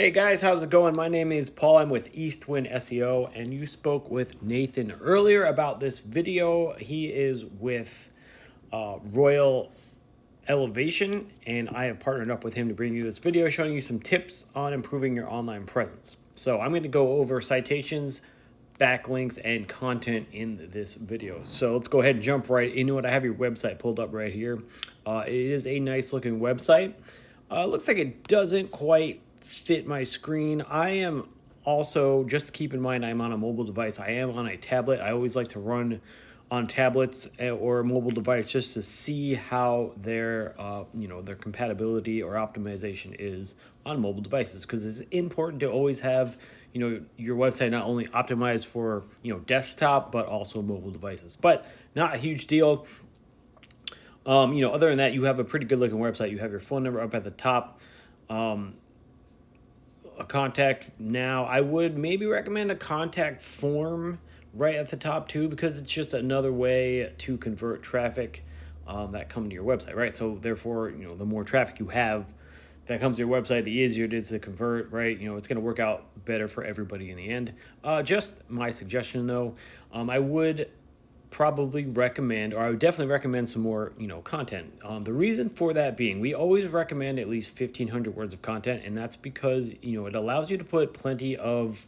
Hey guys, how's it going? My name is Paul. I'm with Eastwind SEO, and you spoke with Nathan earlier about this video. He is with Royal Elevation, and I have partnered up with him to bring you this video showing you some tips on improving your online presence. So I'm going to go over citations, backlinks, and content in this video. So let's go ahead and jump right into it. I have your website pulled up right here. It is a nice looking website. Looks like it doesn't quite fit my screen. I am also, just to keep in mind, I'm on a mobile device. I am on a tablet. I always like to run on tablets or a mobile device just to see how their their compatibility or optimization is on mobile devices, because it's important to always have your website not only optimized for desktop but also mobile devices. But not a huge deal. Other than that, you have a pretty good looking website. You have your phone number up at the top. A contact now. I would maybe recommend a contact form right at the top too, because it's just another way to convert traffic that come to your website, right? So therefore, the more traffic you have that comes to your website, the easier it is to convert, right? It's going to work out better for everybody in the end. Just my suggestion though, I would probably recommend, or I would definitely recommend some more, content. The reason for that being, we always recommend at least 1,500 words of content, and that's because, it allows you to put plenty of,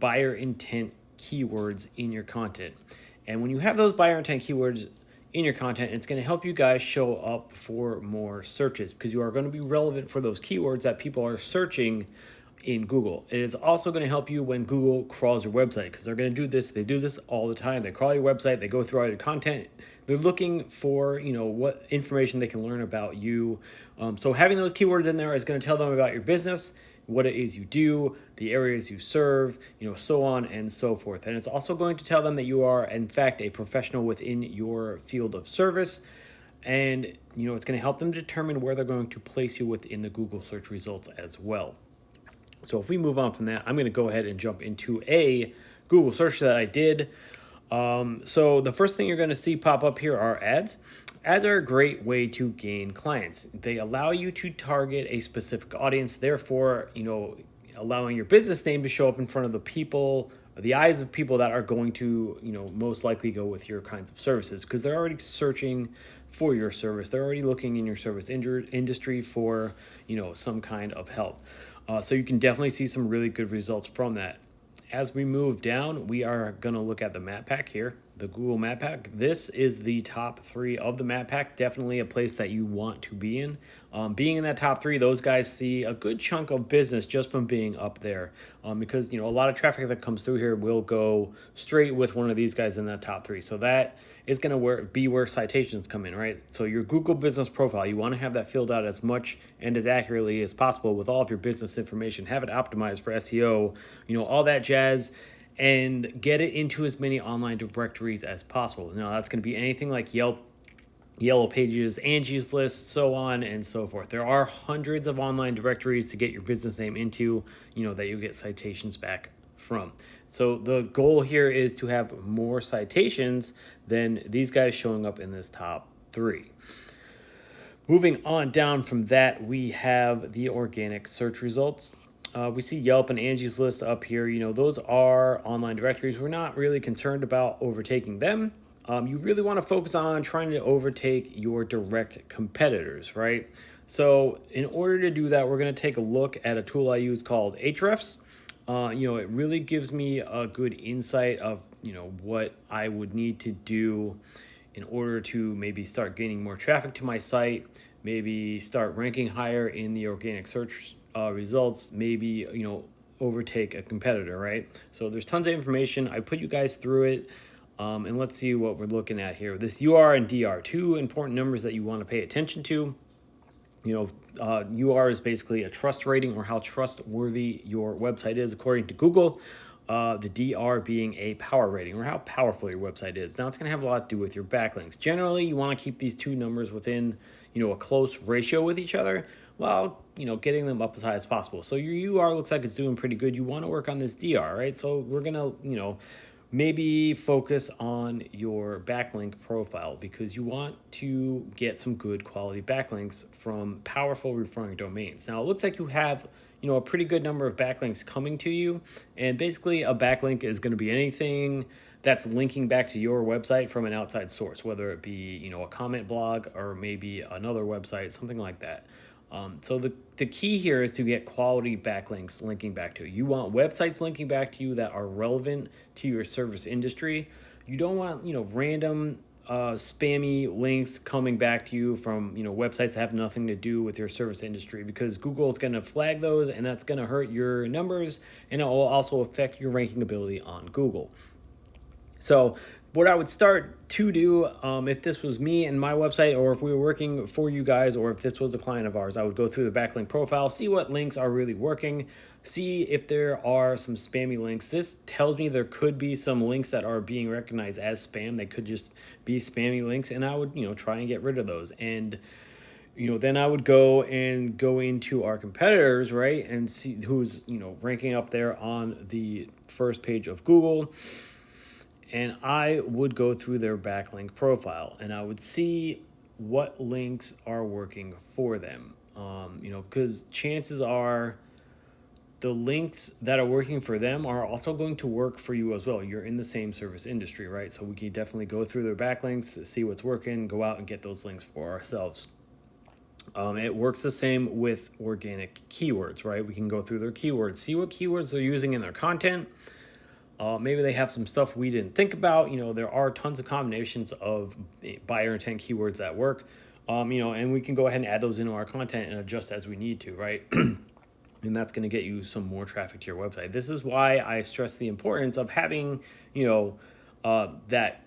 buyer intent keywords in your content. And when you have those buyer intent keywords in your content, it's going to help you guys show up for more searches, because you are going to be relevant for those keywords that people are searching in Google. It is also going to help you when Google crawls your website, because they're going to do this. They do this all the time. They crawl your website. They go through all your content. They're looking for, what information they can learn about you. So having those keywords in there is going to tell them about your business, what it is you do, the areas you serve, so on and so forth. And it's also going to tell them that you are, in fact, a professional within your field of service. And, it's going to help them determine where they're going to place you within the Google search results as well. So if we move on from that, I'm going to go ahead and jump into a Google search that I did. So the first thing you're going to see pop up here are ads. Ads are a great way to gain clients. They allow you to target a specific audience, therefore, allowing your business name to show up in front of the people, or the eyes of people that are going to, most likely go with your kinds of services, because they're already searching for your service. They're already looking in your service industry for, some kind of help. So you can definitely see some really good results from that. As we move down, we are going to look at the map pack here, the Google map pack. This is the top 3 of the map pack. Definitely a place that you want to be in. Being in that top 3, those guys see a good chunk of business just from being up there, because a lot of traffic that comes through here will go straight with one of these guys in that top 3. So that is going to be where citations come in, right? So your Google business profile, you want to have that filled out as much and as accurately as possible with all of your business information. Have it optimized for SEO, all that jazz, and get it into as many online directories as possible. Now, that's going to be anything like Yelp, Yellow Pages, Angie's List, so on and so forth. There are hundreds of online directories to get your business name into, that you get citations back from. So the goal here is to have more citations than these guys showing up in this top 3. Moving on down from that, we have the organic search results. We see Yelp and Angie's List up here. Those are online directories. We're not really concerned about overtaking them. You really want to focus on trying to overtake your direct competitors, right? So in order to do that, we're going to take a look at a tool I use called Ahrefs. It really gives me a good insight of, what I would need to do in order to maybe start gaining more traffic to my site, maybe start ranking higher in the organic search results, maybe, overtake a competitor, right? So there's tons of information. I put you guys through it. And let's see what we're looking at here. This UR and DR, 2 important numbers that you want to pay attention to. UR is basically a trust rating, or how trustworthy your website is according to Google. The DR being a power rating, or how powerful your website is. Now, it's going to have a lot to do with your backlinks. Generally, you want to keep these 2 numbers within, a close ratio with each other, while, getting them up as high as possible. So your UR looks like it's doing pretty good. You want to work on this DR, right? So we're going to, maybe focus on your backlink profile, because you want to get some good quality backlinks from powerful referring domains. Now, it looks like you have, a pretty good number of backlinks coming to you, and basically a backlink is going to be anything that's linking back to your website from an outside source, whether it be, a comment blog or maybe another website, something like that. So the key here is to get quality backlinks linking back to you. You want websites linking back to you that are relevant to your service industry. You don't want, random spammy links coming back to you from, websites that have nothing to do with your service industry, because Google is going to flag those, and that's going to hurt your numbers, and it will also affect your ranking ability on Google. So what I would start to do, if this was me and my website, or if we were working for you guys, or if this was a client of ours, I would go through the backlink profile, see what links are really working, see if there are some spammy links. This tells me there could be some links that are being recognized as spam. They could just be spammy links, and I would, try and get rid of those. And then I would go into our competitors, right, and see who's, ranking up there on the first page of Google. And I would go through their backlink profile, and I would see what links are working for them. Because chances are the links that are working for them are also going to work for you as well. You're in the same service industry, right? So we can definitely go through their backlinks, see what's working, go out and get those links for ourselves. It works the same with organic keywords, right? We can go through their keywords, see what keywords they're using in their content. Maybe they have some stuff we didn't think about. There are tons of combinations of buyer intent keywords that work, and we can go ahead and add those into our content and adjust as we need to, right? And that's going to get you some more traffic to your website. This is why I stress the importance of having, that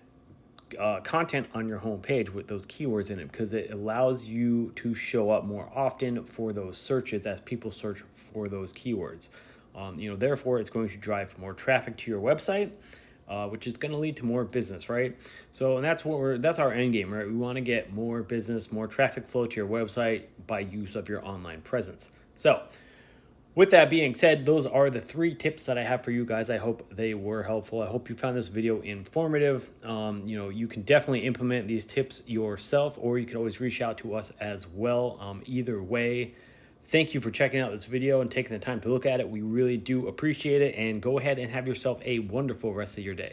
content on your homepage with those keywords in it, because it allows you to show up more often for those searches as people search for those keywords. Therefore, it's going to drive more traffic to your website, which is going to lead to more business, right? So, and that's our end game, right? We want to get more business, more traffic flow to your website by use of your online presence. So, with that being said, those are the 3 tips that I have for you guys. I hope they were helpful. I hope you found this video informative. You can definitely implement these tips yourself, or you can always reach out to us as well. Either way, thank you for checking out this video and taking the time to look at it. We really do appreciate it, and go ahead and have yourself a wonderful rest of your day.